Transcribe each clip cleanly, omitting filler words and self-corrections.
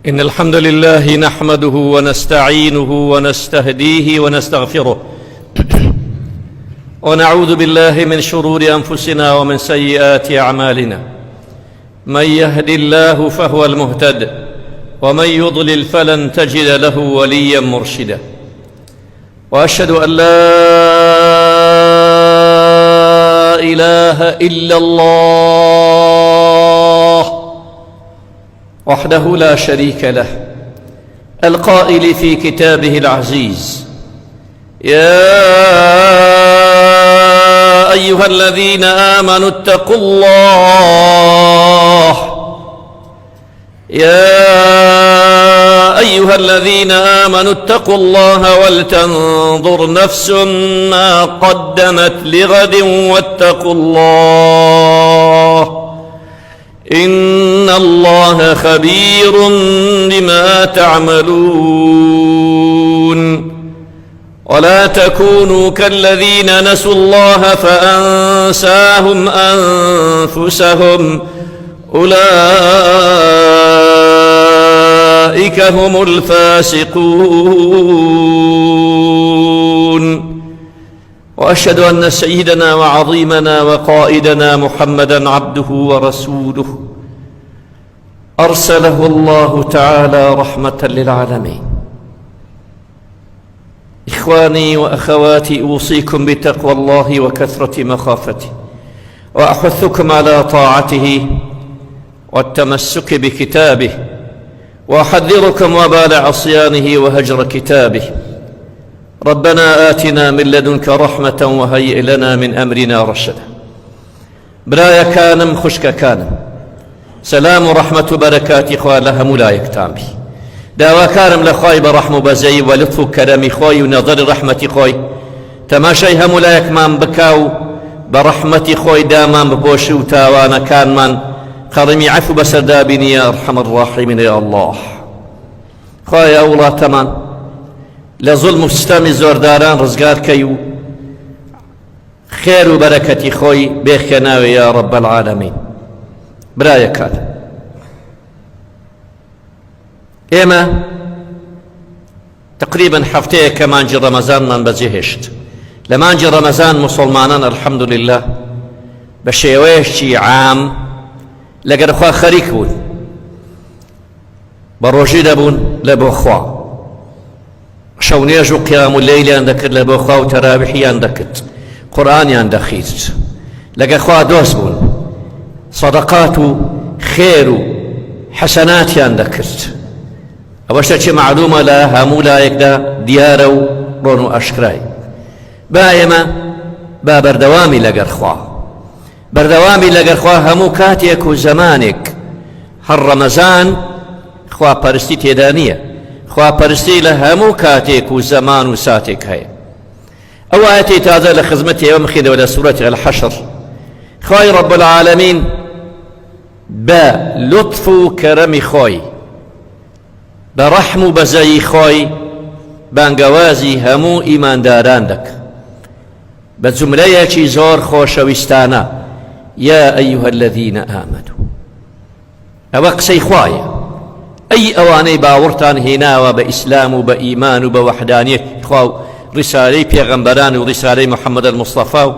إن الحمد لله نحمده ونستعينه ونستهديه ونستغفره ونعوذ بالله من شرور أنفسنا ومن سيئات أعمالنا. من يهد الله فهو المهتد ومن يضلل فلن تجد له وليا مرشدا. وأشهد أن لا إله إلا الله وحده لا شريك له، القائل في كتابه العزيز: يا أيها الذين آمنوا اتقوا الله اتقوا الله ولتنظر نفس ما قدمت لغد واتقوا الله إن الله خبير بما تعملون. ولا تكونوا كالذين نسوا الله فأنساهم أنفسهم أولئك هم الفاسقون. وأشهد أن سيدنا وعظيمنا وقائدنا محمدًا عبده ورسوله أرسله الله تعالى رحمة للعالمين. إخواني وأخواتي، أوصيكم بتقوى الله وكثرة مخافته، وأحثكم على طاعته والتمسك بكتابه، وأحذركم وبال عصيانه وهجر كتابه. ربنا آتنا من لدنك رحمة وهيئ لنا من أمرنا رشدا. برايا كانم خشك كانم، سلام ورحمة وبركات إخوة لها ملايك تامبي داوا كارم لخواي برحم بزي ولطف كرمي خوي ونظر رحمة خوي تماشي هملايك من بكاو برحمة خوي دامان ببوشي وتاوانا كان من قرمي عفو بسردابني يا أرحم الراحمين يا الله. خوي أولا تمان لظلم ستامي زورداران رزقار كيو خير وبركة خوي بيخناوي يا رب العالمين. برايا كان إما تقريبا حفتيه كمانجي رمضان من بزيهشت لمانجي رمضان مسلمانان الحمد لله بشيويشي عام لقد أخوة خريك بون بروجي دبون لبو أخوة شونيجو قيام الليل يندكت لبو أخوة وترابحي يندكت قرآن يندخيت لقد أخوة دوس بون صدقات خير حسنات يندكت أوشتش معلومة لا همولا يكدا ديارو رونو أشكراي بايما با بردوامي لقرخوا بردوامي لقرخوا همو كاتيك وزمانك هر رمضان خوا پرستی تيدانية خوا پرستی لهمو كاتيك وزمان وساتك هاي أو آياتي تازا لخزمتي يوم خيدة ولا سورة الحشر خواي رب العالمين با لطف كرم خوي برحم بزي خوي بانقوازي همو إيمان داران دك بجملية زور خوش وستانا يا أيها الذين آمنوا أوقسي خواي أي أواني باورتان هنا وبإسلام وبإيمان وبوحدانية خواو رسالي بيغمبران ورسالي محمد المصطفى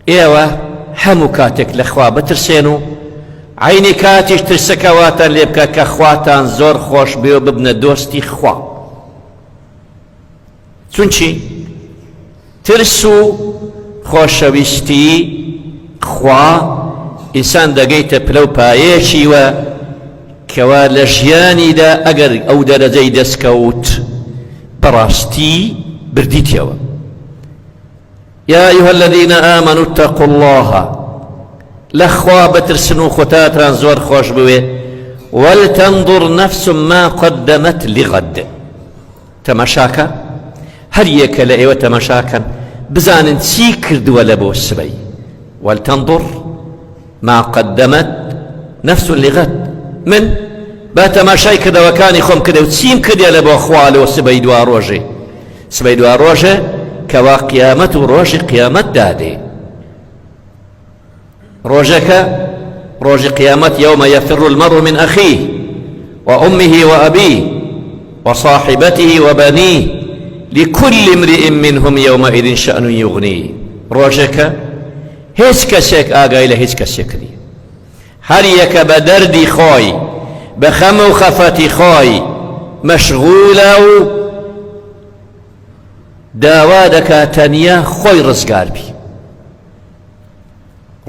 إيوه همو كاتك لخوا بترسينو عيني كاتش ترسكواتان ليبكا كخواتان زور خوش بيو ببن دوستي خوا چونچی ترسو خوشويستي خوا إنسان دقيت بلو بايشي و كوا لجياني دا أقر أو درجي دسكوت براستي برديتيوا. يا أيها الذين آمنوا اتقوا الله لخوا بترسنو ختاتران زور خوش بوي ولتنظر نفس ما قدمت لغد. تماشاكا هر يك لأيوة تماشاكا بزان سي كردوا لبو السبي ولتنظر ما قدمت نفس لغد من با تماشاي كدا وكاني خم كدا وتسيم كدا لبو خوالي وسبي دوا روجي سبي دوا روجي كوا قيامت روجي قيامت دادي روجك ڕۆژی قیامەت یەومە یەفر المەڕء من ئەخیه وأمه وأبيه وصاحبته وبنيه لكل امرئ منهم يومئذ شأن يغنيه. ڕۆژێکە هیچ کەسێک ئاگای لە هیچ کەسێک نییە، هەر یەکە بە دەردی خۆی بە خەم و خەفەتی خۆی مەشغولە و داوا دەکات تەنیا خۆی ڕزگار بی.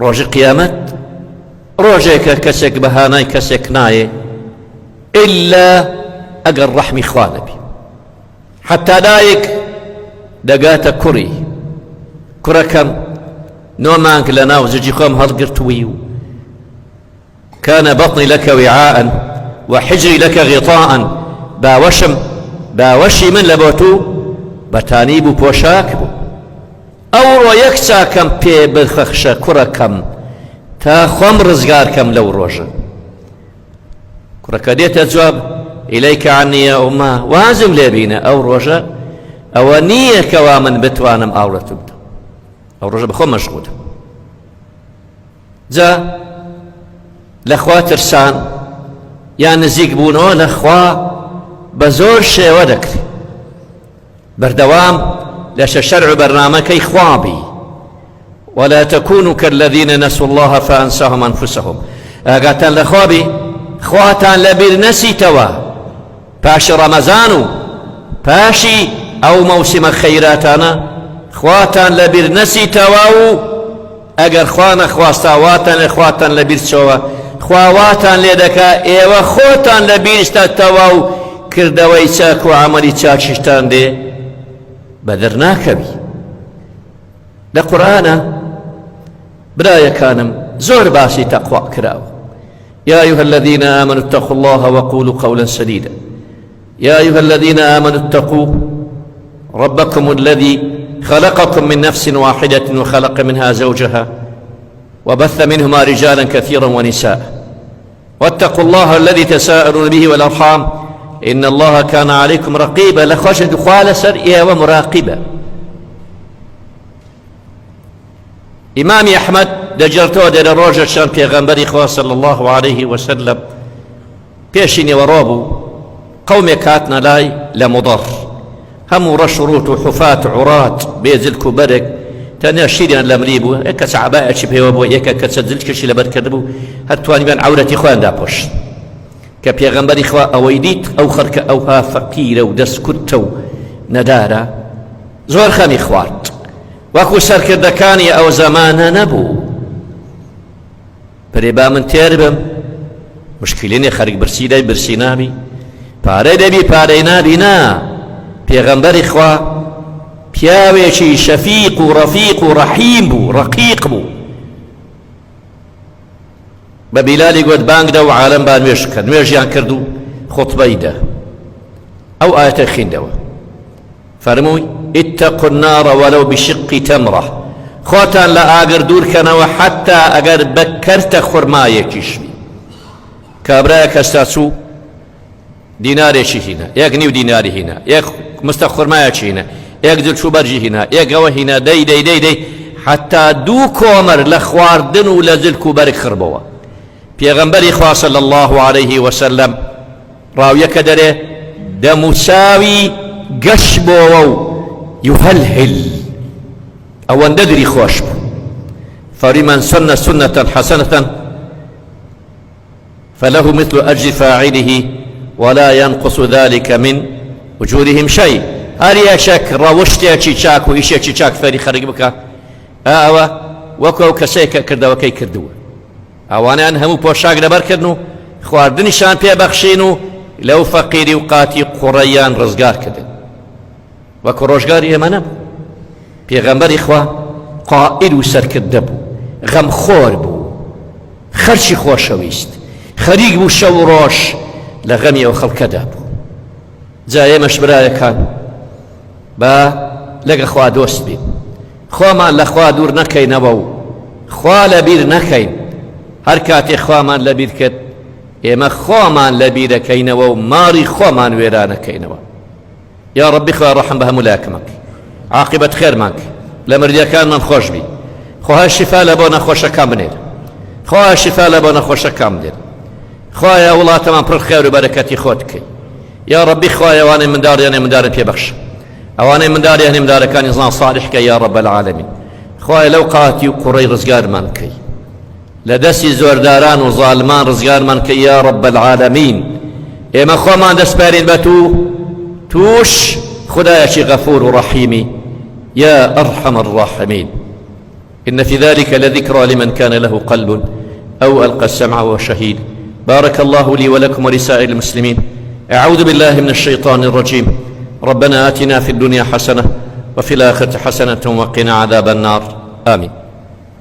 ڕۆژی قیامەت ڕۆژێکە کەسێک بەهانای کەسێک نایە ئیلا ئەگەر ڕەحمی خوا نەبی. حتا دایک دەگاتە کوڕی، کوڕەکەم 9 مانگ لە ناو زوجی خۆم هەڵگرتووی و كان بطني لك وعاء وحجري لك غطاء، باوشي من لبوتو بەتانی بوو پۆشاک بوو. ئەوڕۆ یەک چاکەم پێ بخەخشە کوڕەکەم تا خۆم ڕزگارکەم لەو ڕۆژە. کوڕەکە دێتە جواب ئیلەیکە عنی یا ئوما، وازم لێ بینە ئەو ڕۆژە ئەوە نییە کەوا من بتوانم ئاوڕەت بدەم، ئەو ڕۆژە بەخۆ مەشغولم. جا لەخوا ترسان یان نزیک بوونەوە لەخوا بە زۆر شێوە دەکرێت. بەردەوام لەشە شەرع و بەرنامەکەی خوابی ولا تكونوا كالذين نسوا الله فأنساهم أنفسهم. ئاگاتان لە خوابی خواتان لەبیر نەسیتەوە پاشی ڕەمەزان و پاشی ئەو مەوسیمە خەیراتانە، خواتان لەبیر نەسیتەوە و ئەگەر خوا نەخواستاواتان لە خواتان لەبیر چەوە خواواتان لێ دەکا ئێوە خۆتان لەبیرستەوە و کردەوەی چاک و عەمەلی چاکیشتان دێ بەدر ناکەوی. لە قورئانە برایەکانم زۆر باسی تەقوا کراوە. يا أيها الذين آمنوا اتقوا الله وقولوا قولا سديدا. يا أيها الذين آمنوا اتقوا ربكم الذي خلقكم من نفس واحدة وخلق منها زوجها وبث منهما رجالا كثيرا ونساء واتقوا الله الذي تساءلون به والأرحام إن الله كان عليكم رقيبا. لخشد خوال سرئيا ومراقبا. إمام أحمد دجرتو در روجة شان پیغمبری خواه صلى الله عليه وسلم پیشینی ورابو قوم كاتنا لاي لمضر هم رشروت وحفات عرات بيزل كبرك تاني شيريان لمريبو اكا سعباء شبهوابو اكا كتسدل كشي لبركدبو هتواني بان عورتي خوان دابوش كبيغمبري خوا اويديت او خرك اوها فقيرة ودس كتو ندارة زور خمي خوارد وكو سركردكاني او زمانا نبو بريبا من تيربم مشكلين خرق برسيداي برسينامي پارەی دەبی پارەی نابینا. پێغەمبەری خوا پیاوێکی شەفیق و ڕەفیق و ڕەحیم بوو، ڕەقیق بوو. بە بیلالی گوت بانگدا و عالم با نوێژ کرد، نوێژیان کرد و خوتبەی دا ئەو ئاەتە خوێندەوە فەرمووی اتقوا النار ولو بشق تمرة. خۆتان لە ئاگر دوورکەنەوە حتا ئەگەر بە کەرتە خورمایەکیش بی. کابرایە کەستا چوو دینارێکی هینە، یەک نیو دیناری هینە، یەک مستە خورمایەکی هینە، یەک دڵچوو بەرجی هینە، یەک ئەوە هینە، دەی حتا دوو کۆمەر لە خواردن و لە زلک و بەرگ خڕبەوە. پێغەمبەری خوا صلی الله عليه وسلم ڕاویەکە دەرێ دەموچاوی گەشت بۆوە و یوهەلهل ئەوەندە دری خۆش بوو. فەرمی من سن سنة حسنة فله مثل أجر فاعله ولا ينقص ذلك من أجورهم شيء. هەر یەکێک ڕەوشتێکی چاک و ئیشێکی چاک فەری خەرج بکە ئەوە وەکو ئەو کەسەیە کە کردەوەکەی کردووە. ئەوانیان هەموو پۆشاک لەبەرکردن و خواردنیشان پێبەخشین و لەو فەقیری و قاتی قوڕەیان ڕزگار کردن. وەکو ڕۆژگاری ئێمە نەبوو. پێغەمبەری خوا قائل و سەرکردە بوو، غەمخۆر بوو، خەرچی خۆشەویست، خەریک بوو شەو و ڕۆژ لە غەمی ئەو خەڵکەدا بوو. جا ئێمەش برایەکان با لەگە خوا دۆست بین، خۆمان لە خوا دوور نەکەینەوە و خوا لەبیر نەکەین. هەر کاتێ خوامان لەبیر کرد ئێمە خۆمان لەبیرەکەینەوە و ماڕی خۆمان وێرانەکەینەوە. یا ڕەبی خوا ڕەحم بە هەموو لایەکمەکە، عاقبەت خێرمانکە، لە مردیەکانمان خۆش بی. خۆها شیفا لە بۆ نەخۆشەکان بنێرە، خۆها شیفا لە بۆ نەخۆشەکان بدێن، خوایا وڵاتەمان پڕ خێر و بەرەکەتی خۆت بکەی یا ڕەبی خوایە ئەوانەی منداڵیان مندارن پێبەخشە ئەوانەی منداڵیان مندارەکانی زان صالح کە یا ڕەب العالەمین خوایە لەو قاتی و قوڕەی ڕزگارمان بکەی لە دەستی زۆرداران و زاڵمان ڕزگارمان کە یا ڕەب العالەمین ئێمە خۆمان دەسپارین بە توش خدایەکی غەفور و ڕەحیمی يا أرحم الراحمين إن في ذلك لذكرى لمن كان له قلب أو ألقى السمع وهو شهيد بارك الله لي ولكم ولسائر المسلمين أعوذ بالله من الشيطان الرجيم ربنا آتنا في الدنيا حسنة وفي الآخرة حسنة وقنا عذاب النار آمين